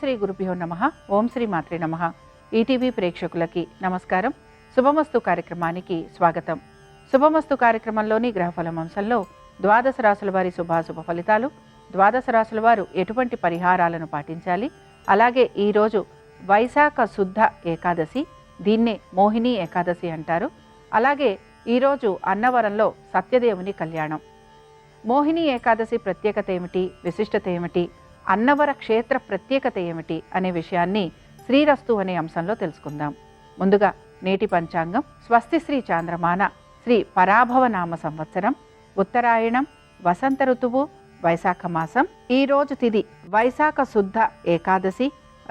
శ్రీ గురుభ్యో నమః. ఓం శ్రీ మాత్రే నమః. ఈటీవీ ప్రేక్షకులకి నమస్కారం. శుభమస్తు కార్యక్రమానికి స్వాగతం. శుభమస్తు కార్యక్రమంలోని గ్రహఫలం అంశంలో ద్వాదశ రాశుల వారి శుభాశుభ ఫలితాలు, ద్వాదశ రాశుల వారు ఎటువంటి పరిహారాలను పాటించాలి, అలాగే ఈరోజు వైశాఖ శుద్ధ ఏకాదశి, దీన్నే మోహిని ఏకాదశి అంటారు. అలాగే ఈరోజు అన్నవరంలో సత్యదేవుని కళ్యాణం. మోహిని ఏకాదశి ప్రత్యేకత ఏమిటి, విశిష్టత ఏమిటి, అన్నవర క్షేత్ర ప్రత్యేకత ఏమిటి అనే విషయాన్ని శ్రీరస్తు అనే అంశంలో తెలుసుకుందాం. ముందుగా నేటి పంచాంగం. స్వస్తి శ్రీ చాంద్రమాన శ్రీ పరాభవనామ సంవత్సరం, ఉత్తరాయణం, వసంత ఋతువు, వైశాఖ మాసం. ఈరోజు తిథి వైశాఖ శుద్ధ ఏకాదశి,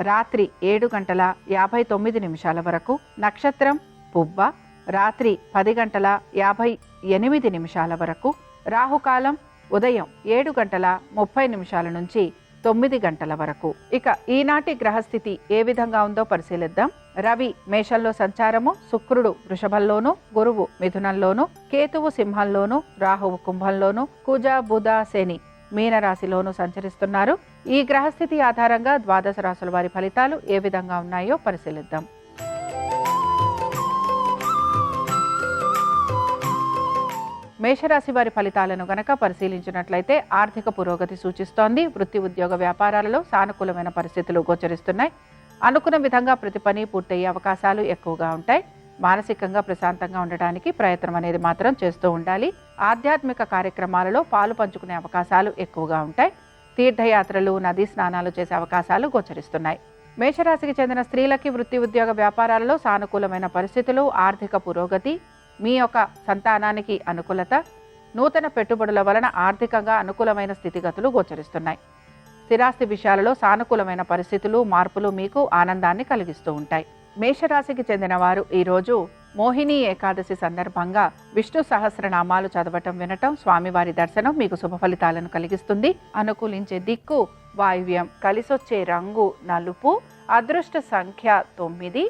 రాత్రి 7:59 వరకు. నక్షత్రం పుబ్బ, రాత్రి 10:58 వరకు. రాహుకాలం ఉదయం 7:30 నుంచి 9 వరకు. ఇక ఈనాటి గ్రహస్థితి ఏ విధంగా ఉందో పరిశీలిద్దాం. రవి మేషంలో సంచారము, శుక్రుడు వృషభంలోను, గురువు మిథునంలోను, కేతువు సింహంలోను, రాహువు కుంభంలోను, కుజ బుధ శని మీనరాశిలోను సంచరిస్తున్నారు. ఈ గ్రహస్థితి ఆధారంగా ద్వాదశ రాశుల వారి ఫలితాలు ఏ విధంగా ఉన్నాయో పరిశీలిద్దాం. మేషరాశి వారి ఫలితాలను గనక పరిశీలించినట్లయితే ఆర్థిక పురోగతి సూచిస్తోంది. వృత్తి ఉద్యోగ వ్యాపారాలలో సానుకూలమైన పరిస్థితులు గోచరిస్తున్నాయి. అనుకున్న విధంగా ప్రతి పని పూర్తయ్యే అవకాశాలు ఎక్కువగా ఉంటాయి. మానసికంగా ప్రశాంతంగా ఉండడానికి ప్రయత్నం అనేది మాత్రం చేస్తూ ఉండాలి. ఆధ్యాత్మిక కార్యక్రమాలలో పాలు పంచుకునే అవకాశాలు ఎక్కువగా ఉంటాయి. తీర్థయాత్రలు, నదీ స్నానాలు చేసే అవకాశాలు గోచరిస్తున్నాయి. మేషరాశికి చెందిన స్త్రీలకి వృత్తి ఉద్యోగ వ్యాపారాలలో సానుకూలమైన పరిస్థితులు, ఆర్థిక పురోగతి, మీ యొక్క సంతానానికి అనుకూలత, నూతన పెట్టుబడుల వలన ఆర్థికంగా అనుకూలమైన స్థితిగతులు గోచరిస్తున్నాయి. స్థిరాస్తి విషయాలలో సానుకూలమైన పరిస్థితులు, మార్పులు మీకు ఆనందాన్ని కలిగిస్తూ ఉంటాయి. మేషరాశికి చెందిన వారు ఈరోజు మోహిని ఏకాదశి సందర్భంగా విష్ణు సహస్రనామాలు చదవటం, వినటం, స్వామివారి దర్శనం మీకు శుభ ఫలితాలను కలిగిస్తుంది. అనుకూలించే దిక్కు వాయువ్యం, కలిసొచ్చే రంగు నలుపు, అదృష్ట సంఖ్య 9.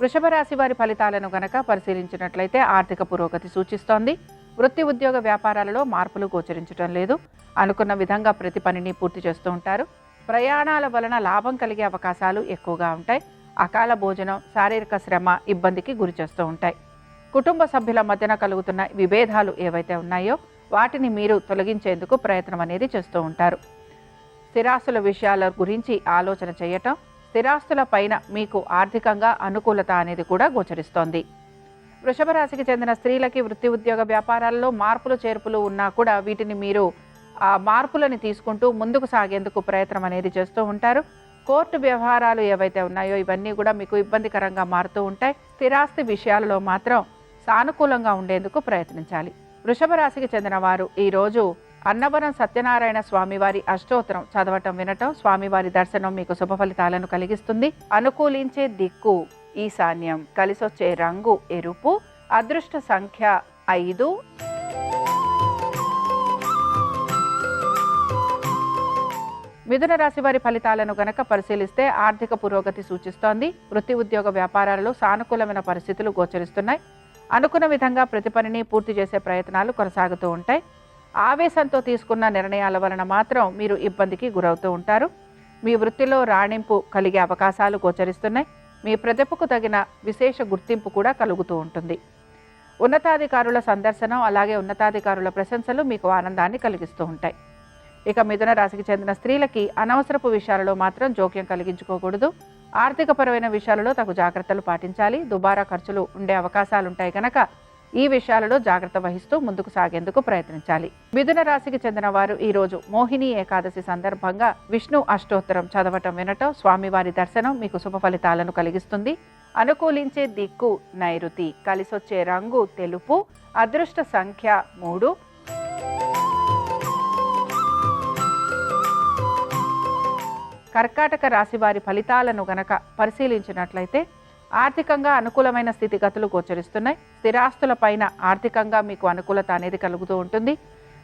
వృషభ రాశి వారి ఫలితాలను గనక పరిశీలించినట్లయితే ఆర్థిక పురోగతి సూచిస్తోంది. వృత్తి ఉద్యోగ వ్యాపారాలలో మార్పులు గోచరించడం లేదు. అనుకున్న విధంగా ప్రతి పనిని పూర్తి చేస్తూ ఉంటారు. ప్రయాణాల వలన లాభం కలిగే అవకాశాలు ఎక్కువగా ఉంటాయి. అకాల భోజనం, శారీరక శ్రమ ఇబ్బందికి గురి చేస్తూ ఉంటాయి. కుటుంబ సభ్యుల మధ్యన కలుగుతున్న విభేదాలు ఏవైతే ఉన్నాయో వాటిని మీరు తొలగించేందుకు ప్రయత్నం అనేది చేస్తూ ఉంటారు. స్థిరాస్తుల విషయాల గురించి ఆలోచన చేయటం, స్థిరాస్తుల పైన మీకు ఆర్థికంగా అనుకూలత అనేది కూడా గోచరిస్తోంది. వృషభ రాశికి చెందిన స్త్రీలకి వృత్తి ఉద్యోగ వ్యాపారాల్లో మార్పులు చేర్పులు ఉన్నా కూడా వీటిని మీరు ఆ మార్పులని తీసుకుంటూ ముందుకు సాగేందుకు ప్రయత్నం అనేది చేస్తూ ఉంటారు. కోర్టు వ్యవహారాలు ఏవైతే ఉన్నాయో ఇవన్నీ కూడా మీకు ఇబ్బందికరంగా మారుతూ ఉంటాయి. స్థిరాస్తి విషయాలలో మాత్రం సానుకూలంగా ఉండేందుకు ప్రయత్నించాలి. వృషభ రాశికి చెందిన వారు ఈరోజు అన్నవరం సత్యనారాయణ స్వామివారి అష్టోత్తరం చదవటం, వినటం, స్వామివారి దర్శనం మీకు శుభ ఫలితాలను కలిగిస్తుంది. అనుకూలించే దిక్కు ఈశాన్యం, కలిసొచ్చే రంగు ఎరుపు, అదృష్ట సంఖ్య 5. మిథున రాశి వారి ఫలితాలను గనక పరిశీలిస్తే ఆర్థిక పురోగతి సూచిస్తోంది. వృత్తి ఉద్యోగ వ్యాపారాలలో సానుకూలమైన పరిస్థితులు గోచరిస్తున్నాయి. అనుకున్న విధంగా ప్రతి పనిని పూర్తి చేసే ప్రయత్నాలు కొనసాగుతూ ఉంటాయి. ఆవేశంతో తీసుకున్న నిర్ణయాల వలన మాత్రం మీరు ఇబ్బందికి గురవుతూ ఉంటారు. మీ వృత్తిలో రాణింపు కలిగే అవకాశాలు గోచరిస్తున్నాయి. మీ ప్రతిభకు తగిన విశేష గుర్తింపు కూడా కలుగుతూ ఉంటుంది. ఉన్నతాధికారుల సందర్శనం, అలాగే ఉన్నతాధికారుల ప్రశంసలు మీకు ఆనందాన్ని కలిగిస్తూ ఉంటాయి. ఇక మిథున రాశికి చెందిన స్త్రీలకి అనవసరపు విషయాలలో మాత్రం జోక్యం కలిగించుకోకూడదు. ఆర్థికపరమైన విషయాలలో తగు జాగ్రత్తలు పాటించాలి. దుబారా ఖర్చులు ఉండే అవకాశాలుంటాయి కనుక ఈ విషయాలలో జాగ్రత్త వహిస్తూ ముందుకు సాగేందుకు ప్రయత్నించాలి. మిథున రాశికి చెందిన వారు ఈరోజు మోహిని ఏకాదశి సందర్భంగా విష్ణు అష్టోత్తరం చదవటం, వినటం, స్వామివారి దర్శనం మీకు శుభ ఫలితాలను కలిగిస్తుంది. అనుకూలించే దిక్కు నైరుతి, కలిసొచ్చే రంగు తెలుపు, అదృష్ట సంఖ్య 3. కర్కాటక రాశి వారి ఫలితాలను గనక పరిశీలించినట్లయితే ఆర్థికంగా అనుకూలమైన స్థితిగతులు గోచరిస్తున్నాయి. స్థిరాస్తుల పైన ఆర్థికంగా మీకు అనుకూలత అనేది కలుగుతూ ఉంటుంది.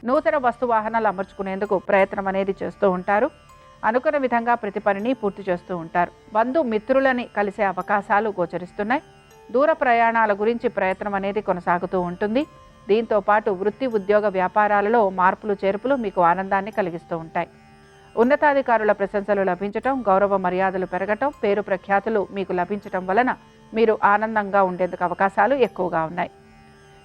నూతన వస్తు వాహనాలు అమర్చుకునేందుకు ప్రయత్నం అనేది చేస్తూ ఉంటారు. అనుకున్న విధంగా ప్రతి పనిని పూర్తి చేస్తూ ఉంటారు. బంధు మిత్రులని కలిసే అవకాశాలు గోచరిస్తున్నాయి. దూర ప్రయాణాల గురించి ప్రయత్నం అనేది కొనసాగుతూ ఉంటుంది. దీంతో పాటు వృత్తి ఉద్యోగ వ్యాపారాలలో మార్పులు చేర్పులు మీకు ఆనందాన్ని కలిగిస్తూ ఉంటాయి. ఉన్నతాధికారుల ప్రశంసలు లభించటం, గౌరవ మర్యాదలు పెరగటం, పేరు ప్రఖ్యాతులు మీకు లభించటం వలన మీరు ఆనందంగా ఉండేందుకు అవకాశాలు ఎక్కువగా ఉన్నాయి.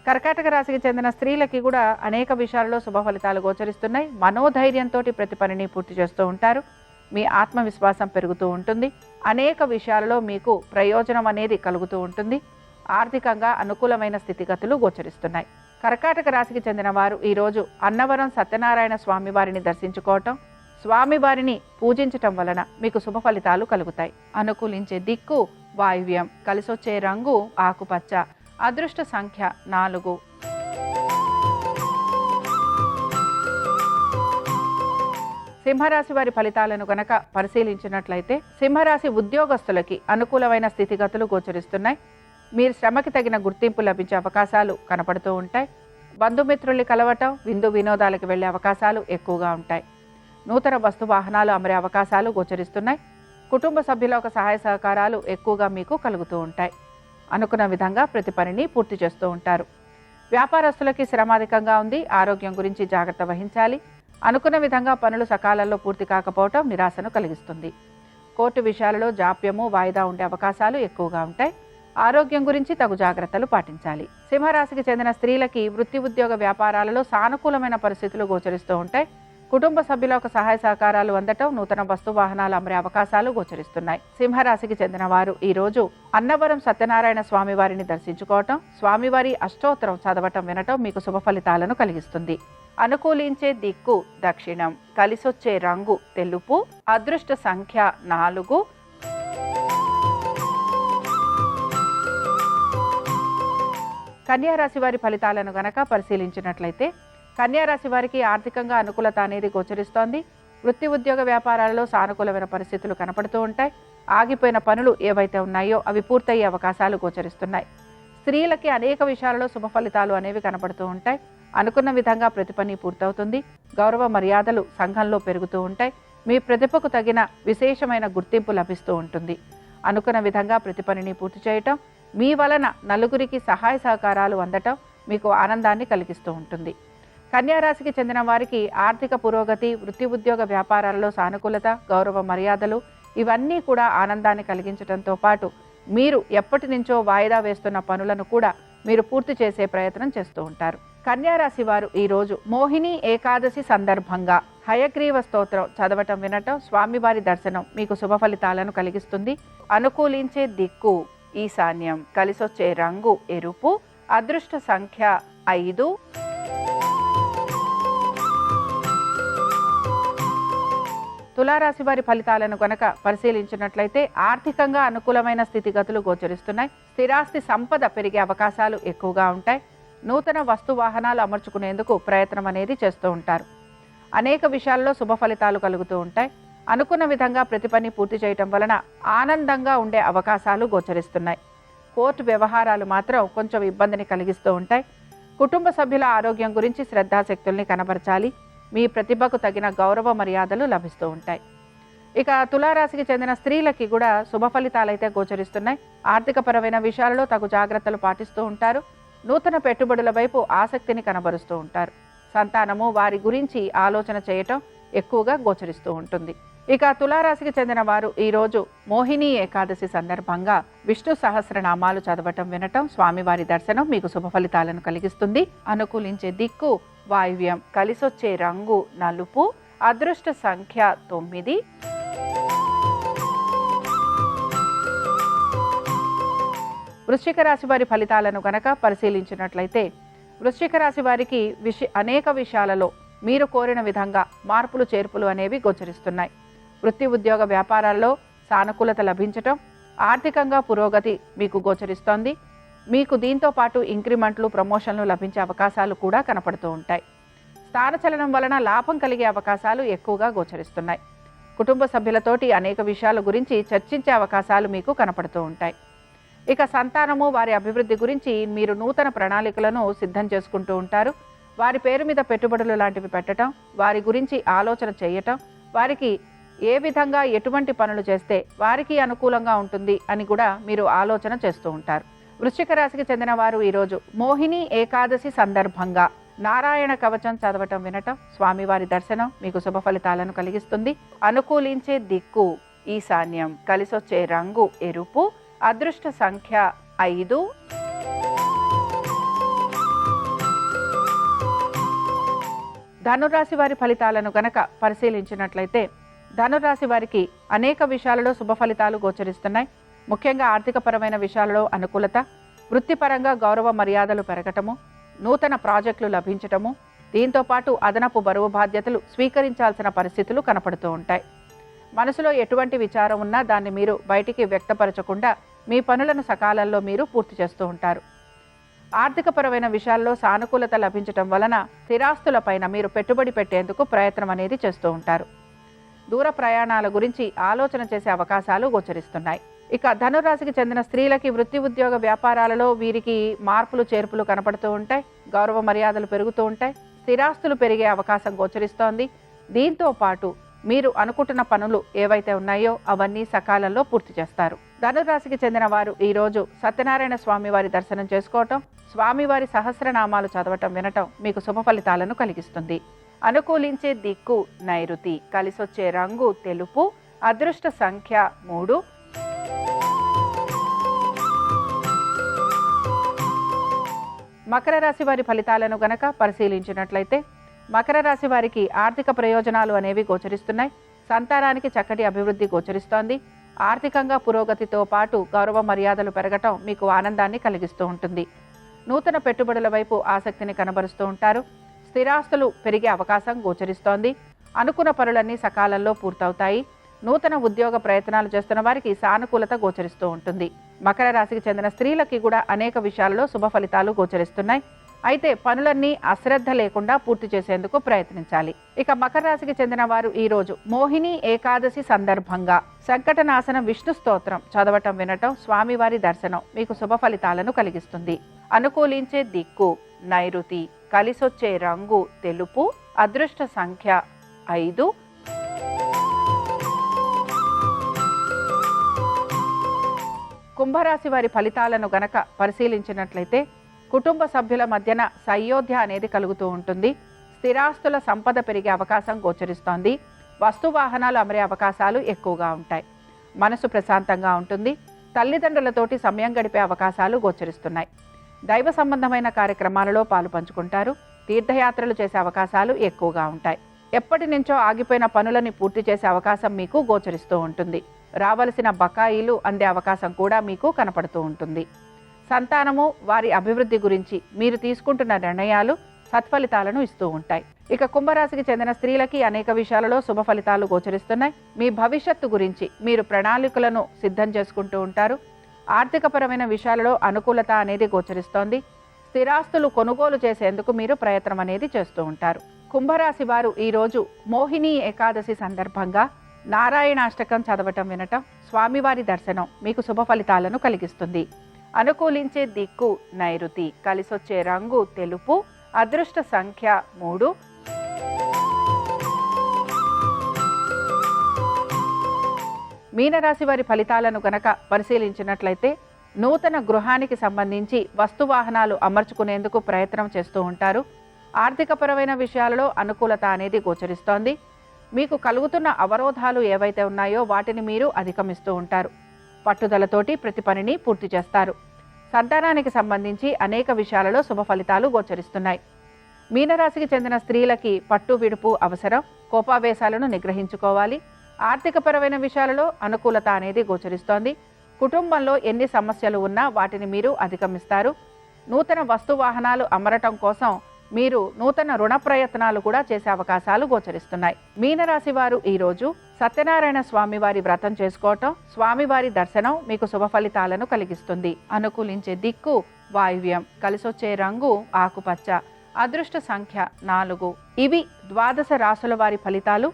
కర్కాటక రాశికి చెందిన స్త్రీలకి కూడా అనేక విషయాల్లో శుభ ఫలితాలు గోచరిస్తున్నాయి. మనోధైర్యంతో ప్రతి పనిని పూర్తి చేస్తూ ఉంటారు. మీ ఆత్మవిశ్వాసం పెరుగుతూ ఉంటుంది. అనేక విషయాలలో మీకు ప్రయోజనం అనేది కలుగుతూ ఉంటుంది. ఆర్థికంగా అనుకూలమైన స్థితిగతులు గోచరిస్తున్నాయి. కర్కాటక రాశికి చెందిన వారు ఈరోజు అన్నవరం సత్యనారాయణ స్వామి వారిని దర్శించుకోవటం, స్వామివారిని పూజించటం వలన మీకు శుభ ఫలితాలు కలుగుతాయి. అనుకూలించే దిక్కు వాయువ్యం, కలిసొచ్చే రంగు ఆకుపచ్చ, అదృష్ట సంఖ్య 4. సింహరాశి వారి ఫలితాలను గనక పరిశీలించినట్లయితే సింహరాశి ఉద్యోగస్తులకి అనుకూలమైన స్థితిగతులు గోచరిస్తున్నాయి. మీరు శ్రమకి తగిన గుర్తింపు లభించే అవకాశాలు కనపడుతూ ఉంటాయి. బంధుమిత్రుల్ని కలవటం, విందు వినోదాలకు వెళ్లే అవకాశాలు ఎక్కువగా ఉంటాయి. నూతన వస్తు వాహనాలు అమరే అవకాశాలు గోచరిస్తున్నాయి. కుటుంబ సభ్యుల ఒక సహాయ సహకారాలు ఎక్కువగా మీకు కలుగుతూ ఉంటాయి. అనుకున్న విధంగా ప్రతి పనిని పూర్తి చేస్తూ ఉంటారు. వ్యాపారస్తులకి శ్రమ అధికంగా ఉంది. ఆరోగ్యం గురించి జాగ్రత్త వహించాలి. అనుకున్న విధంగా పనులు సకాలంలో పూర్తి కాకపోవటం నిరాశను కలిగిస్తుంది. కోర్టు విషయాలలో జాప్యము, వాయిదా ఉండే అవకాశాలు ఎక్కువగా ఉంటాయి. ఆరోగ్యం గురించి తగు జాగ్రత్తలు పాటించాలి. సింహరాశికి చెందిన స్త్రీలకి వృత్తి ఉద్యోగ వ్యాపారాలలో సానుకూలమైన పరిస్థితులు గోచరిస్తూ ఉంటాయి. కుటుంబ సభ్యుల ఒక సహాయ సహకారాలు అందటం, నూతన వస్తు వాహనాలు అమరే అవకాశాలు గోచరిస్తున్నాయి. సింహరాశికి చెందిన వారు ఈరోజు అన్నవరం సత్యనారాయణ స్వామి వారిని దర్శించుకోవటం, స్వామివారి అష్టోత్తరం చదవటం వినటం మీకు శుభ ఫలితాలను కలిగిస్తుంది. అనుకూలించే దిక్కు దక్షిణం, కలిసొచ్చే రంగు తెలుపు, అదృష్ట సంఖ్య 4. కన్యారాశి వారి ఫలితాలను గనక పరిశీలించినట్లయితే కన్యారాశి వారికి ఆర్థికంగా అనుకూలత అనేది గోచరిస్తోంది. వృత్తి ఉద్యోగ వ్యాపారాలలో సానుకూలమైన పరిస్థితులు కనపడుతూ ఉంటాయి. ఆగిపోయిన పనులు ఏవైతే ఉన్నాయో అవి పూర్తయ్యే అవకాశాలు గోచరిస్తున్నాయి. స్త్రీలకి అనేక విషయాలలో శుభ ఫలితాలు అనేవి కనపడుతూ ఉంటాయి. అనుకున్న విధంగా ప్రతి పని పూర్తవుతుంది. గౌరవ మర్యాదలు సంఘంలో పెరుగుతూ ఉంటాయి. మీ ప్రతిభకు తగిన విశేషమైన గుర్తింపు లభిస్తూ ఉంటుంది. అనుకున్న విధంగా ప్రతి పనిని పూర్తి చేయటం, మీ వలన నలుగురికి సహాయ సహకారాలు అందటం మీకు ఆనందాన్ని కలిగిస్తూ ఉంటుంది. కన్యారాశికి చెందిన వారికి ఆర్థిక పురోగతి, వృత్తి ఉద్యోగ వ్యాపారాలలో సానుకూలత, గౌరవ మర్యాదలు ఇవన్నీ కూడా ఆనందాన్ని కలిగించడంతో పాటు మీరు ఎప్పటి నుంచో వాయిదా వేస్తున్న పనులను కూడా మీరు పూర్తి చేసే ప్రయత్నం చేస్తూ ఉంటారు. కన్యారాశి వారు ఈరోజు మోహిని ఏకాదశి సందర్భంగా హయగ్రీవ స్తోత్రం చదవటం వినటం, స్వామివారి దర్శనం మీకు శుభ ఫలితాలను కలిగిస్తుంది. అనుకూలించే దిక్కు ఈశాన్యం, కలిసొచ్చే రంగు ఎరుపు, అదృష్ట సంఖ్య 5. తులారాశి వారి ఫలితాలను గనక పరిశీలించినట్లయితే ఆర్థికంగా అనుకూలమైన స్థితిగతులు గోచరిస్తున్నాయి. స్థిరాస్తి సంపద పెరిగే అవకాశాలు ఎక్కువగా ఉంటాయి. నూతన వస్తు వాహనాలు అమర్చుకునేందుకు ప్రయత్నం అనేది చేస్తూ ఉంటారు. అనేక విషయాల్లో శుభ ఫలితాలు కలుగుతూ ఉంటాయి. అనుకున్న విధంగా ప్రతి పని పూర్తి చేయటం వలన ఆనందంగా ఉండే అవకాశాలు గోచరిస్తున్నాయి. కోర్టు వ్యవహారాలు మాత్రం కొంచెం ఇబ్బందిని కలిగిస్తూ ఉంటాయి. కుటుంబ సభ్యుల ఆరోగ్యం గురించి శ్రద్ధాశక్తుల్ని కనబరచాలి. మీ ప్రతిభకు తగిన గౌరవ మర్యాదలు లభిస్తూ ఉంటాయి. ఇక తులారాశికి చెందిన స్త్రీలకి కూడా శుభ ఫలితాలు అయితే గోచరిస్తున్నాయి. ఆర్థికపరమైన విషయాలలో తగు జాగ్రత్తలు పాటిస్తూ ఉంటారు. నూతన పెట్టుబడుల వైపు ఆసక్తిని కనబరుస్తూ ఉంటారు. సంతానము వారి గురించి ఆలోచన చేయటం ఎక్కువగా గోచరిస్తూ ఉంటుంది. ఇక తులారాశికి చెందిన వారు ఈరోజు మోహిని ఏకాదశి సందర్భంగా విష్ణు సహస్రనామాలు చదవటం వినటం, స్వామివారి దర్శనం మీకు శుభ ఫలితాలను కలిగిస్తుంది. అనుకూలించే దిక్కు వాయువ్యం, కలిసొచ్చే రంగు నలుపు, అదృష్ట సంఖ్య 9. వృశ్చిక రాశి వారి ఫలితాలను గనక పరిశీలించినట్లయితే వృశ్చిక రాశి వారికి అనేక విషయాలలో మీరు కోరిన విధంగా మార్పులు చేర్పులు అనేవి గోచరిస్తున్నాయి. వృత్తి ఉద్యోగ వ్యాపారాల్లో సానుకూలత లభించటం, ఆర్థికంగా పురోగతి మీకు గోచరిస్తోంది. మీకు దీంతో పాటు ఇంక్రిమెంట్లు, ప్రమోషన్లు లభించే అవకాశాలు కూడా కనపడుతూ ఉంటాయి. స్థానచలనం వలన లాభం కలిగే అవకాశాలు ఎక్కువగా గోచరిస్తున్నాయి. కుటుంబ సభ్యులతోటి అనేక విషయాల గురించి చర్చించే అవకాశాలు మీకు కనపడుతూ ఉంటాయి. ఇక సంతానము వారి అభివృద్ధి గురించి మీరు నూతన ప్రణాళికలను సిద్ధం చేసుకుంటూ ఉంటారు. వారి పేరు మీద పెట్టుబడులు లాంటివి పెట్టడం, వారి గురించి ఆలోచన చేయటం, వారికి ఏ విధంగా ఎటువంటి పనులు చేస్తే వారికి అనుకూలంగా ఉంటుంది అని కూడా మీరు ఆలోచన చేస్తూ ఉంటారు. వృశ్చిక రాశికి చెందిన వారు ఈరోజు మోహిని ఏకాదశి సందర్భంగా నారాయణ కవచం చదవటం వినటం, స్వామివారి దర్శనం మీకు శుభ ఫలితాలను కలిగిస్తుంది. అనుకూలించే దిక్కు ఈశాన్యం, కలిసొచ్చే రంగు ఎరుపు, అదృష్ట సంఖ్య 5. ధనురాశి వారి ఫలితాలను గనక పరిశీలించినట్లయితే ధనురాశి వారికి అనేక విషయాలలో శుభ ఫలితాలు గోచరిస్తున్నాయి. ముఖ్యంగా ఆర్థికపరమైన విషయాలలో అనుకూలత, వృత్తిపరంగా గౌరవ మర్యాదలు పెరగటము, నూతన ప్రాజెక్టులు లభించటము, దీంతోపాటు అదనపు బరువు బాధ్యతలు స్వీకరించాల్సిన పరిస్థితులు కనపడుతూ ఉంటాయి. మనసులో ఎటువంటి విచారం ఉన్నా దాన్ని మీరు బయటికి వ్యక్తపరచకుండా మీ పనులను సకాలంలో మీరు పూర్తి చేస్తూ ఉంటారు. ఆర్థికపరమైన విషయాల్లో సానుకూలత లభించటం వలన స్థిరాస్తులపైన మీరు పెట్టుబడి పెట్టేందుకు ప్రయత్నం అనేది చేస్తూ ఉంటారు. దూర ప్రయాణాల గురించి ఆలోచన చేసే అవకాశాలు గోచరిస్తున్నాయి. ఇక ధనురాశికి చెందిన స్త్రీలకి వృత్తి ఉద్యోగ వ్యాపారాలలో వీరికి మార్పులు చేర్పులు కనపడుతూ ఉంటాయి. గౌరవ మర్యాదలు పెరుగుతూ ఉంటాయి. స్థిరాస్తులు పెరిగే అవకాశం గోచరిస్తోంది. దీంతో పాటు మీరు అనుకుంటున్న పనులు ఏవైతే ఉన్నాయో అవన్నీ సకాలంలో పూర్తి చేస్తారు. ధనురాశికి చెందిన వారు ఈరోజు సత్యనారాయణ స్వామివారి దర్శనం చేసుకోవటం, స్వామివారి సహస్రనామాలు చదవటం వినటం మీకు శుభ ఫలితాలను కలిగిస్తుంది. అనుకూలించే దిక్కు నైరుతి, కలిసొచ్చే రంగు తెలుపు, అదృష్ట సంఖ్య 3. మకర రాశి వారి ఫలితాలను గనక పరిశీలించినట్లయితే మకర రాశి వారికి ఆర్థిక ప్రయోజనాలు అనేవి గోచరిస్తున్నాయి. సంతానానికి చక్కటి అభివృద్ధి గోచరిస్తోంది. ఆర్థికంగా పురోగతితో పాటు గౌరవ మర్యాదలు పెరగటం మీకు ఆనందాన్ని కలిగిస్తూ ఉంటుంది. నూతన పెట్టుబడుల వైపు ఆసక్తిని కనబరుస్తూ ఉంటారు. స్థిరాస్తులు పెరిగే అవకాశం గోచరిస్తోంది. అనుకున్న పనులన్నీ సకాలంలో పూర్తవుతాయి. నూతన ఉద్యోగ ప్రయత్నాలు చేస్తున్న వారికి సానుకూలత గోచరిస్తూ ఉంటుంది. మకర రాశికి చెందిన స్త్రీలకి కూడా అనేక విషయాలలో శుభ ఫలితాలు గోచరిస్తున్నాయి. అయితే పనులన్నీ అశ్రద్ధ లేకుండా పూర్తి చేసేందుకు ప్రయత్నించాలి. ఇక మకర రాశికి చెందిన వారు ఈరోజు మోహిని ఏకాదశి సందర్భంగా సంకటనాశన విష్ణు స్తోత్రం చదవటం వినటం, స్వామివారి దర్శనం మీకు శుభ ఫలితాలను కలిగిస్తుంది. అనుకూలించే దిక్కు నైరుతి, కలిసొచ్చే రంగు తెలుపు, అదృష్ట సంఖ్య 5. కుంభరాశి వారి ఫలితాలను గనక పరిశీలించినట్లయితే కుటుంబ సభ్యుల మధ్యన సయోధ్య అనేది కలుగుతూ ఉంటుంది. స్థిరాస్తుల సంపద పెరిగే అవకాశం గోచరిస్తోంది. వస్తు వాహనాలు అమరే అవకాశాలు ఎక్కువగా ఉంటాయి. మనసు ప్రశాంతంగా ఉంటుంది. తల్లిదండ్రులతోటి సమయం గడిపే అవకాశాలు గోచరిస్తున్నాయి. దైవ సంబంధమైన కార్యక్రమాలలో పాలు పంచుకుంటారు. తీర్థయాత్రలు చేసే అవకాశాలు ఎక్కువగా ఉంటాయి. ఎప్పటి నుంచో ఆగిపోయిన పనులని పూర్తి చేసే అవకాశం మీకు గోచరిస్తూ ఉంటుంది. రావలసిన బకాయిలు అందే అవకాశం కూడా మీకు కనపడుతూ ఉంటుంది. సంతానము వారి అభివృద్ధి గురించి మీరు తీసుకుంటున్న నిర్ణయాలు సత్ఫలితాలను ఇస్తూ ఉంటాయి. ఇక కుంభరాశికి చెందిన స్త్రీలకి అనేక విషయాలలో శుభ ఫలితాలు గోచరిస్తున్నాయి. మీ భవిష్యత్తు గురించి మీరు ప్రణాళికలను సిద్ధం చేసుకుంటూ ఉంటారు. ఆర్థికపరమైన విషయాలలో అనుకూలత అనేది గోచరిస్తోంది. స్థిరాస్తులు కొనుగోలు చేసేందుకు మీరు ప్రయత్నం అనేది చేస్తూ ఉంటారు. కుంభరాశి వారు ఈరోజు మోహిని ఏకాదశి సందర్భంగా నారాయణాష్టకం చదవటం వినటం, స్వామివారి దర్శనం మీకు శుభ ఫలితాలను కలిగిస్తుంది. అనుకూలించే దిక్కు నైరుతి, కలిసొచ్చే రంగు తెలుపు, అదృష్ట సంఖ్య 3. మీనరాశి వారి ఫలితాలను గనక పరిశీలించినట్లయితే నూతన గృహానికి సంబంధించి వస్తువాహనాలు అమర్చుకునేందుకు ప్రయత్నం చేస్తూ ఉంటారు. ఆర్థికపరమైన విషయాలలో అనుకూలత అనేది గోచరిస్తోంది. మీకు కలుగుతున్న అవరోధాలు ఏవైతే ఉన్నాయో వాటిని మీరు అధిగమిస్తూ ఉంటారు. పట్టుదలతోటి ప్రతి పనిని పూర్తి చేస్తారు. సంతానానికి సంబంధించి అనేక విషయాలలో శుభ ఫలితాలు గోచరిస్తున్నాయి. మీనరాశికి చెందిన స్త్రీలకి పట్టు విడుపు అవసరం. కోపావేశాలను నిగ్రహించుకోవాలి. ఆర్థికపరమైన విషయాలలో అనుకూలత అనేది గోచరిస్తోంది. కుటుంబంలో ఎన్ని సమస్యలు ఉన్నా వాటిని మీరు అధిగమిస్తారు. నూతన వస్తు వాహనాలు అమరటం కోసం మీరు నూతన రుణ ప్రయత్నాలు కూడా చేసే అవకాశాలు గోచరిస్తున్నాయి. మీనరాశి వారు ఈరోజు సత్యనారాయణ స్వామివారి వ్రతం చేసుకోవటం, స్వామివారి దర్శనం మీకు శుభ ఫలితాలను కలిగిస్తుంది. అనుకూలించే దిక్కు వాయువ్యం, కలిసొచ్చే రంగు ఆకుపచ్చ, అదృష్ట సంఖ్య 4. ఇవి ద్వాదశ రాశుల వారి ఫలితాలు.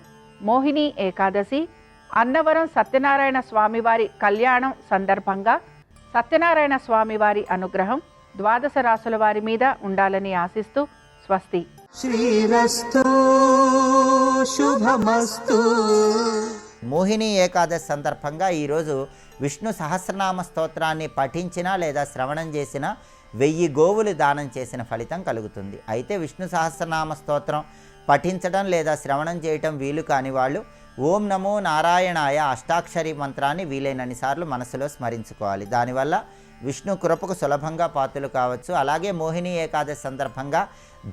మోహిని ఏకాదశి, అన్నవరం సత్యనారాయణ స్వామివారి కళ్యాణం సందర్భంగా సత్యనారాయణ స్వామివారి అనుగ్రహం ద్వాదశ రాశుల వారి మీద ఉండాలని ఆశిస్తూ స్వస్తి. శ్రీరస్తు శుభమస్తు. మోహిని ఏకాదశి సందర్భంగా ఈరోజు విష్ణు సహస్రనామ స్తోత్రాన్ని పఠించినా లేదా శ్రవణం చేసినా 1000 గోవులు దానం చేసిన ఫలితం కలుగుతుంది. అయితే విష్ణు సహస్రనామ స్తోత్రం పఠించడం లేదా శ్రవణం చేయటం వీలు కాని వాళ్ళు ఓం నమో నారాయణాయ అష్టాక్షరి మంత్రాన్ని వీలైనన్నిసార్లు మనసులో స్మరించుకోవాలి. దానివల్ల విష్ణు కృపకు సులభంగా పాత్రలు కావచ్చు. అలాగే మోహిని ఏకాదశి సందర్భంగా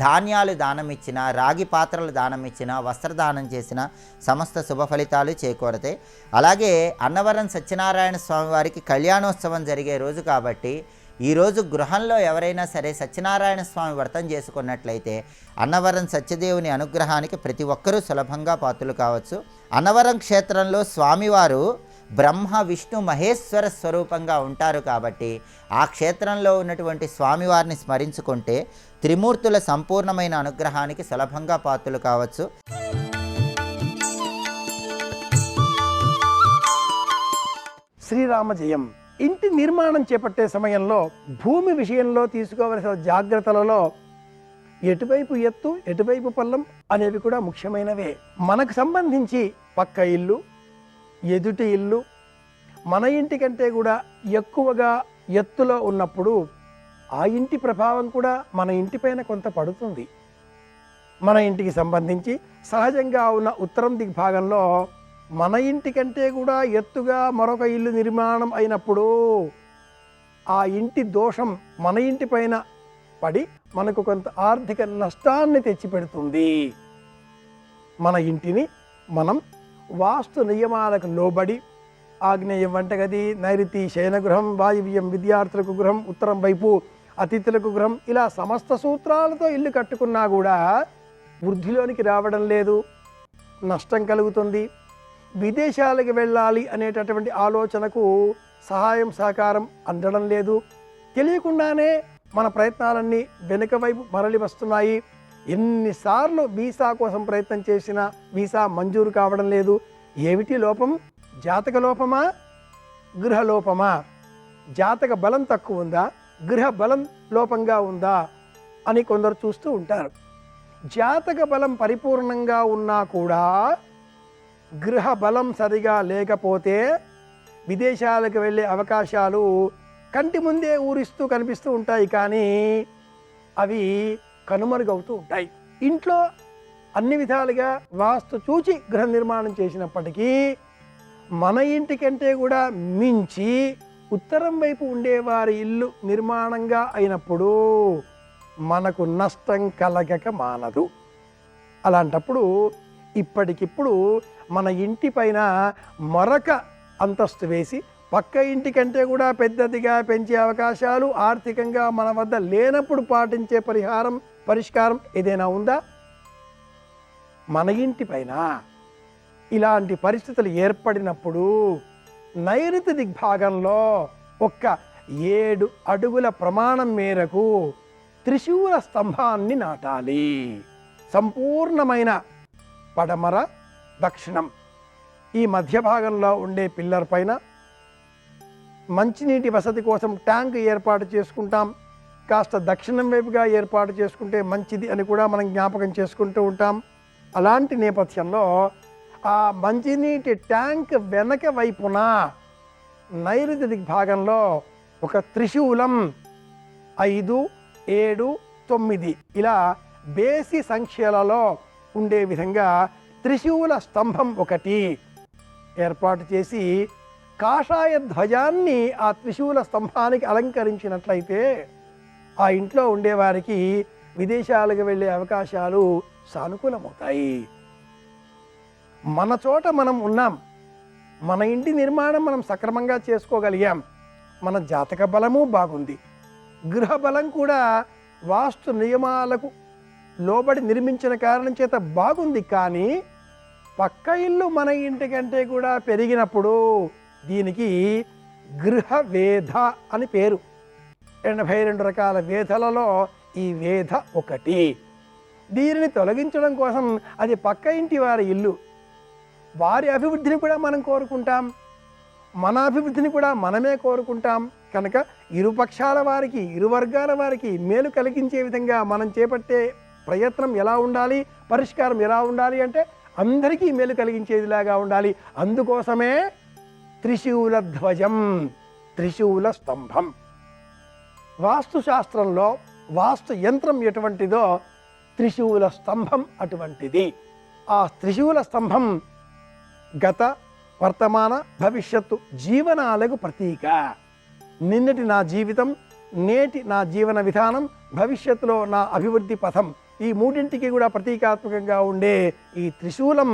ధాన్యాలు దానం ఇచ్చిన, రాగి పాత్రలు దానం ఇచ్చిన, వస్త్రదానం చేసిన సమస్త శుభ ఫలితాలు చేకూరతాయి. అలాగే అన్నవరం సత్యనారాయణ స్వామి వారికి కళ్యాణోత్సవం జరిగే రోజు కాబట్టి ఈరోజు గృహంలో ఎవరైనా సరే సత్యనారాయణ స్వామి వ్రతం చేసుకున్నట్లయితే అన్నవరం సత్యదేవుని అనుగ్రహానికి ప్రతి ఒక్కరూ సులభంగా పాత్రలు కావచ్చు. అన్నవరం క్షేత్రంలో స్వామివారు బ్రహ్మ విష్ణు మహేశ్వర స్వరూపంగా ఉంటారు కాబట్టి ఆ క్షేత్రంలో ఉన్నటువంటి స్వామివారిని స్మరించుకుంటే త్రిమూర్తుల సంపూర్ణమైన అనుగ్రహానికి సులభంగా పాత్రలు కావచ్చు. శ్రీరామ జయం. ఇంటి నిర్మాణం చేపట్టే సమయంలో భూమి విషయంలో తీసుకోవలసిన జాగ్రత్తలలో ఎటువైపు ఎత్తు ఎటువైపు పల్లం అనేవి కూడా ముఖ్యమైనవే. మనకు సంబంధించి పక్క ఇల్లు, ఎదుటి ఇల్లు మన ఇంటి కంటే కూడా ఎక్కువగా ఎత్తులో ఉన్నప్పుడు ఆ ఇంటి ప్రభావం కూడా మన ఇంటిపైన కొంత పడుతుంది. మన ఇంటికి సంబంధించి సహజంగా ఉన్న ఉత్తరం దిగ్భాగంలో మన ఇంటి కంటే కూడా ఎత్తుగా మరొక ఇల్లు నిర్మాణం అయినప్పుడు ఆ ఇంటి దోషం మన ఇంటి పైన పడి మనకు కొంత ఆర్థిక నష్టాన్ని తెచ్చిపెడుతుంది. మన ఇంటిని మనం వాస్తు నియమాలకు లోబడి ఆగ్నేయం వంటగది, నైరుతి శయనగృహం, వాయువ్యం విద్యార్థులకు గృహం, ఉత్తరం వైపు అతిథులకు గృహం, ఇలా సమస్త సూత్రాలతో ఇల్లు కట్టుకున్నా కూడా వృద్ధిలోనికి రావడం లేదు, నష్టం కలుగుతుంది. విదేశాలకు వెళ్ళాలి అనేటటువంటి ఆలోచనకు సహాయం సహకారం అందడం లేదు. తెలియకుండానే మన ప్రయత్నాలన్నీ వెనుక వైపు మరలి వస్తున్నాయి. ఎన్నిసార్లు వీసా కోసం ప్రయత్నం చేసినా వీసా మంజూరు కావడం లేదు. ఏమిటి లోపం? జాతక లోపమా, గృహ లోపమా? జాతక బలం తక్కువ ఉందా, గృహ బలం లోపంగా ఉందా అని కొందరు చూస్తూ ఉంటారు. జాతక బలం పరిపూర్ణంగా ఉన్నా కూడా గృహ బలం సరిగా లేకపోతే విదేశాలకు వెళ్ళే అవకాశాలు కంటి ముందే ఊరిస్తూ కనిపిస్తూ ఉంటాయి, కానీ అవి కనుమరుగవుతూ ఉంటాయి. ఇంట్లో అన్ని విధాలుగా వాస్తు చూచి గృహ నిర్మాణం చేసినప్పటికీ మన ఇంటి కంటే కూడా మించి ఉత్తరం వైపు ఉండేవారి ఇల్లు నిర్మాణంగా అయినప్పుడు మనకు నష్టం కలగక మానదు. అలాంటప్పుడు ఇప్పటికిప్పుడు మన ఇంటి పైన మరొక అంతస్తు వేసి పక్క ఇంటి కంటే కూడా పెద్దదిగా పెంచే అవకాశాలు ఆర్థికంగా మన వద్ద లేనప్పుడు పాటించే పరిష్కారం ఏదైనా ఉందా? మన ఇంటి పైన ఇలాంటి పరిస్థితులు ఏర్పడినప్పుడు నైరుతి దిగ్భాగంలో 7 అడుగుల ప్రమాణం మేరకు త్రిశూల స్తంభాన్ని నాటాలి. సంపూర్ణమైన పడమర, దక్షిణం ఈ మధ్య భాగంలో ఉండే పిల్లర్ పైన మంచినీటి వసతి కోసం ట్యాంక్ ఏర్పాటు చేసుకుంటాం. కాస్త దక్షిణం వైపుగా ఏర్పాటు చేసుకుంటే మంచిది అని కూడా మనం జ్ఞాపకం చేసుకుంటూ ఉంటాం. అలాంటి నేపథ్యంలో ఆ మంచినీటి ట్యాంక్ వెనక వైపున నైరుతి దిగ్భాగంలో ఒక త్రిశూలం 5, 7, 9 ఇలా బేసి సంఖ్యలలో ఉండే విధంగా త్రిశూల స్తంభం ఒకటి ఏర్పాటు చేసి కాషాయ ధ్వజాన్ని ఆ త్రిశూల స్తంభానికి అలంకరించినట్లయితే ఆ ఇంట్లో ఉండేవారికి విదేశాలకు వెళ్ళే అవకాశాలు సానుకూలమవుతాయి. మన చోట మనం ఉన్నాం, మన ఇంటి నిర్మాణం మనం సక్రమంగా చేసుకోగలిగాం, మన జాతక బలము బాగుంది, గృహ బలం కూడా వాస్తు నియమాలకు లోబడి నిర్మించిన కారణం చేత బాగుంది. కానీ పక్క ఇల్లు మన ఇంటి కంటే కూడా పెరిగినప్పుడు దీనికి గృహ వేధ అని పేరు. 82 రకాల వేధలలో ఈ వేధ ఒకటి. దీనిని తొలగించడం కోసం అది పక్క ఇంటి వారి ఇల్లు, వారి అభివృద్ధిని కూడా మనం కోరుకుంటాం, మన అభివృద్ధిని కూడా మనమే కోరుకుంటాం. కనుక ఇరు పక్షాల వారికి, ఇరు వర్గాల వారికి మేలు కలిగించే విధంగా మనం చేపట్టే ప్రయత్నం ఎలా ఉండాలి, పరిష్కారం ఎలా ఉండాలి అంటే అందరికీ మేలు కలిగించేదిలాగా ఉండాలి. అందుకోసమే త్రిశూల ధ్వజం, త్రిశూల స్తంభం. వాస్తుశాస్త్రంలో వాస్తు యంత్రం ఎటువంటిదో త్రిశూల స్తంభం అటువంటిది. ఆ త్రిశూల స్తంభం గత, వర్తమాన, భవిష్యత్తు జీవనాలకు ప్రతీక. నిన్నటి నా జీవితం, నేటి నా జీవన విధానం, భవిష్యత్తులో నా అభివృద్ధి పథం, ఈ మూడింటికి కూడా ప్రతీకాత్మకంగా ఉండే ఈ త్రిశూలం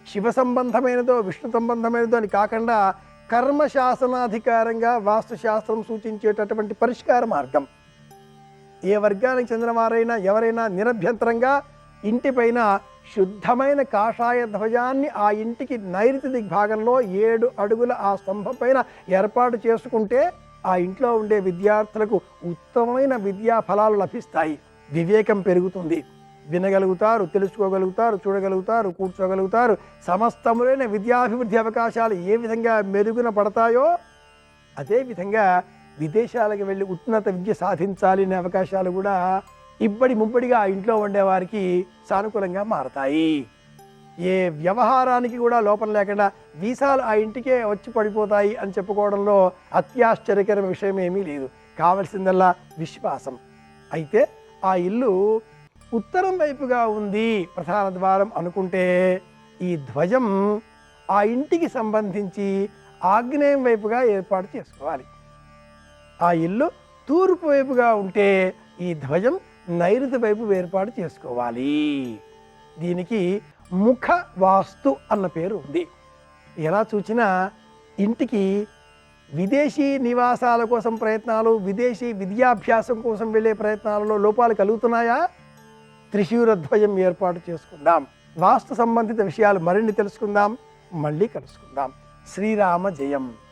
శివ సంబంధమైనదో విష్ణు సంబంధమైనదో అని కాకుండా కర్మశాసనాధికారంగా వాస్తుశాస్త్రం సూచించేటటువంటి పరిష్కార మార్గం. ఏ వర్గానికి చెందినవారైనా ఎవరైనా నిరభ్యంతరంగా ఇంటిపైన శుద్ధమైన కాషాయ ధ్వజాన్ని ఆ ఇంటికి నైరుతి దిగ్భాగంలో 7 అడుగుల ఆ స్తంభం పైన ఏర్పాటు చేసుకుంటే ఆ ఇంట్లో ఉండే విద్యార్థులకు ఉత్తమమైన విద్యా ఫలాలు లభిస్తాయి. వివేకం పెరుగుతుంది, వినగలుగుతారు, తెలుసుకోగలుగుతారు, చూడగలుగుతారు, కూర్చోగలుగుతారు. సమస్తములైన విద్యాభివృద్ధి అవకాశాలు ఏ విధంగా మెరుగున పడతాయో అదేవిధంగా విదేశాలకు వెళ్ళి ఉన్నత విద్య సాధించాలి అనే అవకాశాలు కూడా ఇబ్బడి ముబ్బడిగా ఆ ఇంట్లో ఉండేవారికి సానుకూలంగా మారతాయి. ఏ వ్యవహారానికి కూడా లోపం లేకుండా వీసాలు ఆ ఇంటికే వచ్చి పడిపోతాయి అని చెప్పుకోవడంలో అత్యాశ్చర్యకరమైన విషయం ఏమీ లేదు. కావలసిందల్లా విశ్వాసం. అయితే ఆ ఇల్లు ఉత్తరం వైపుగా ఉంది ప్రధాన ద్వారం అనుకుంటే ఈ ధ్వజం ఆ ఇంటికి సంబంధించి ఆగ్నేయం వైపుగా ఏర్పాటు చేసుకోవాలి. ఆ ఇల్లు తూర్పు వైపుగా ఉంటే ఈ ధ్వజం నైరుతి వైపు ఏర్పాటు చేసుకోవాలి. దీనికి ముఖ వాస్తు అన్న పేరు ఉంది. ఎలా చూసినా ఇంటికి విదేశీ నివాసాల కోసం ప్రయత్నాలు, విదేశీ విద్యాభ్యాసం కోసం వెళ్ళే ప్రయత్నాలలో లోపాలు కలుగుతున్నాయా? త్రిశూల ధ్వజం ఏర్పాటు చేసుకుందాం. వాస్తు సంబంధిత విషయాలు మరిన్ని తెలుసుకుందాం. మళ్ళీ కలుసుకుందాం. శ్రీరామ జయం.